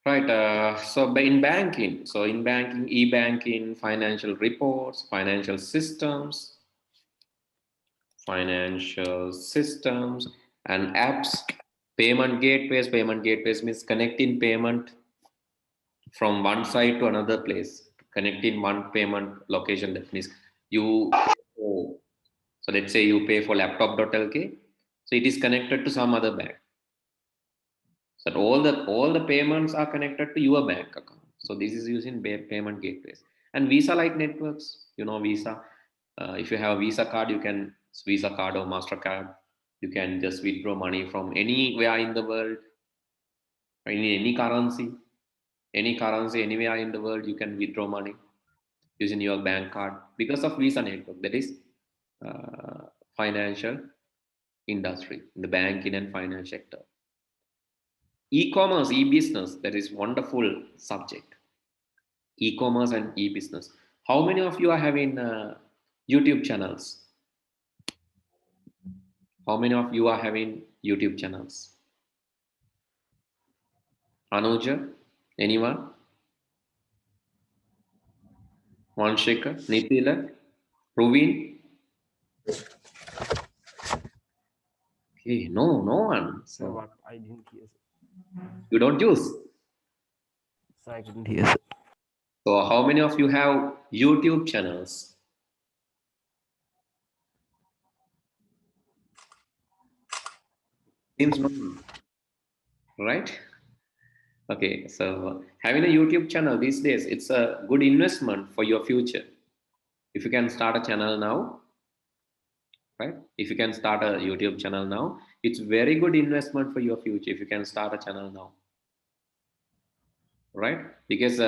Right. So in banking, e-banking, financial reports, financial systems, and apps, payment gateways. Payment gateways means connecting payment from one side to another place, connecting one payment location. That means you pay for, so let's say you pay for laptop.lk, so it is connected to some other bank. So all the payments are connected to your bank account. So this is using payment gateways and Visa-like networks. You know Visa. If you have a Visa card, you can Visa card or Mastercard. You can just withdraw money from anywhere in the world, in any currency anywhere in the world. You can withdraw money using your bank card because of Visa network. That is financial industry, the banking and finance sector. E-commerce, e-business, that is wonderful subject. E-commerce and e-business. How many of you are having YouTube channels? How many of you are having YouTube channels? Anuja, anyone? Vanshika, Nitila, Ruvin? Okay, no one. So what? I didn't hear. You don't use. So I didn't hear. Sir. So how many of you have YouTube channels? Seems no, right? Okay, so having a YouTube channel these days, it's a good investment for your future. If you can start a channel now, right? If you can start a YouTube channel now, it's very good investment for your future if you can start a channel now, right? Because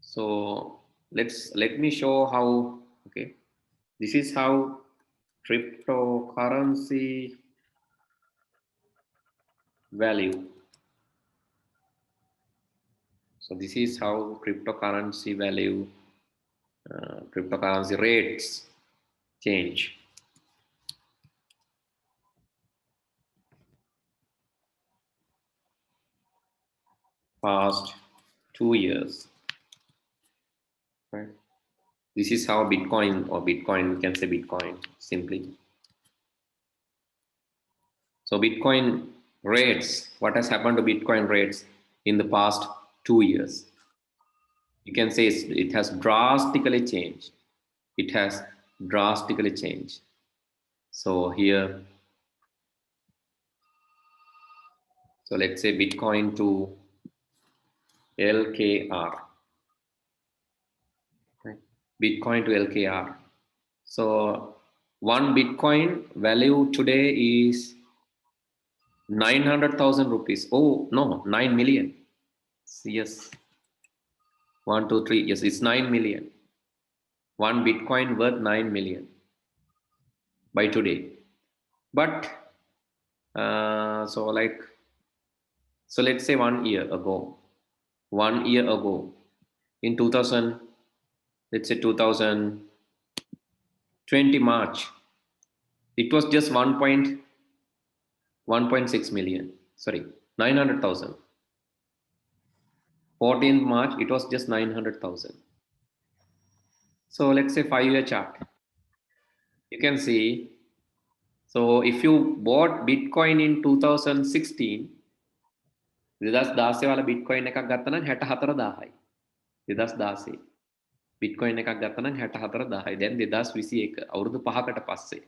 so let me show how. Okay, this is how cryptocurrency value. So this is how cryptocurrency value, cryptocurrency rates change. Past 2 years, right? This is how Bitcoin, we can say Bitcoin simply. So Bitcoin rates, what has happened to Bitcoin rates in the past 2 years? You can say it has drastically changed. It has drastically changed. So here, so let's say Bitcoin to LKR. Right? Bitcoin to LKR. So one Bitcoin value today is 900,000 rupees. Oh no, 9 million. Yes, 1, 2, 3. Yes, it's 9 million. One Bitcoin worth 9 million by today. But so let's say 1 year ago, in 2000, let's say 2020 March, it was just 1.6 million. Sorry, 900,000. 14th March, it was just 900,000. So let's say 5-year chart. You can see. So if you bought Bitcoin in 2016, 2016 वाला Bitcoin එකක් ගත්තා නම් 64000යි. 2016 Bitcoin එකක් ගත්තා නම් 64000යි. දැන් 2021 අවුරුදු 5කට පස්සේ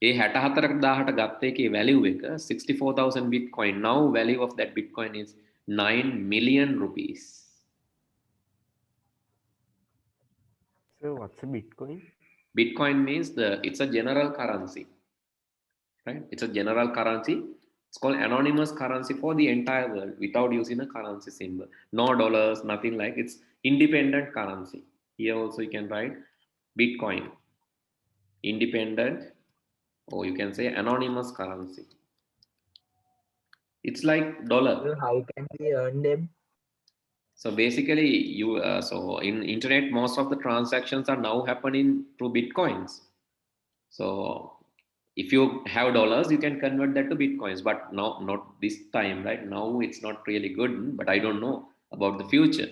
ඒ 64000ට ගත්ත එකේ value එක 64000 Bitcoin. Now value of that Bitcoin is 9 million rupees. So what's a Bitcoin? Bitcoin means it's a general currency, right? It's a general currency. It's called anonymous currency for the entire world without using a currency symbol. No dollars, nothing like. It's independent currency. Here also you can write Bitcoin, independent, or you can say anonymous currency. It's like dollar. So how can we earn them? So basically, so in internet, most of the transactions are now happening through Bitcoins. So if you have dollars, you can convert that to Bitcoins, but now, not this time, right? Now it's not really good, but I don't know about the future.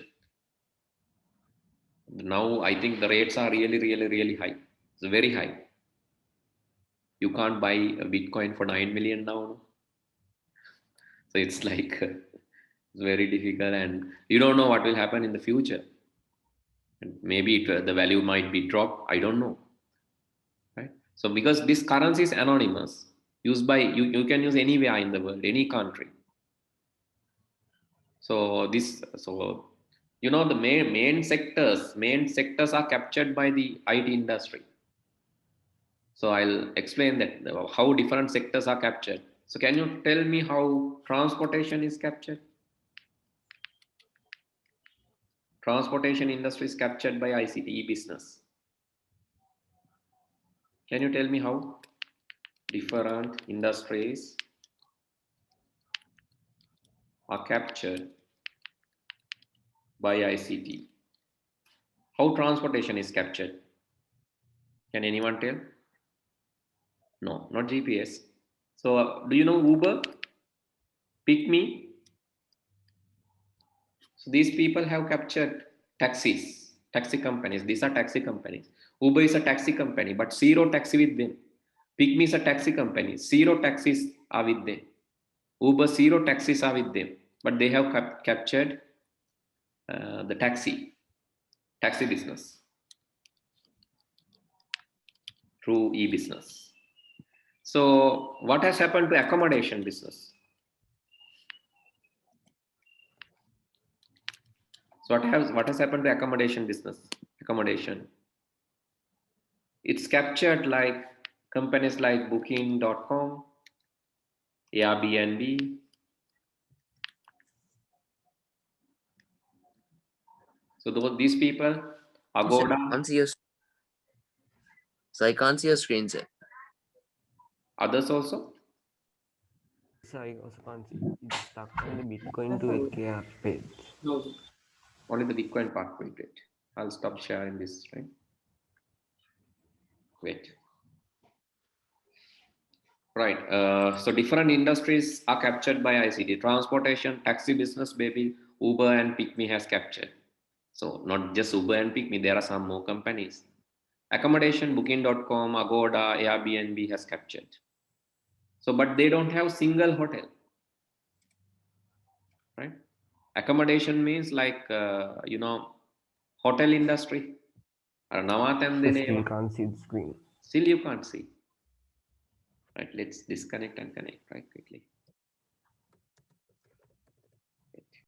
Now I think the rates are really high. It's very high. You can't buy a Bitcoin for 9 million now. So it's like it's very difficult, and you don't know what will happen in the future. And maybe the value might be dropped. I don't know, right? So because this currency is anonymous, used by you can use anywhere in the world, any country. So you know, the main sectors are captured by the IT industry. So I'll explain that how different sectors are captured. So can you tell me how transportation is captured? Transportation industry is captured by ICT business. Can you tell me how different industries are captured by ICT? How transportation is captured? Can anyone tell? No, not GPS. So do you know Uber? Pick Me? So these people have captured taxi companies. These are taxi companies. Uber is a taxi company, but zero taxi with them. Pick Me is a taxi company. Zero taxis are with them. Uber, zero taxis are with them, but they have captured the taxi business through e-business. So what has happened to accommodation business? So what has happened to accommodation business? Accommodation. It's captured like companies like Booking.com, Airbnb. So these people, Agoda. I can't see your screen, sir. Others also? So I also can't see. It's stuck on the Bitcoin to AKR page. No. Only the Bitcoin part. Wait. I'll stop sharing this, right? Wait. Right. So different industries are captured by ICT. Transportation, taxi business, baby, Uber and Pick Me has captured. So not just Uber and Pick Me, there are some more companies. Accommodation, Booking.com, Agoda, Airbnb has captured. So, but they don't have single hotel, right? Accommodation means like, you know, hotel industry. Still can't see the screen. Still you can't see. Right, let's disconnect and connect, right, quickly.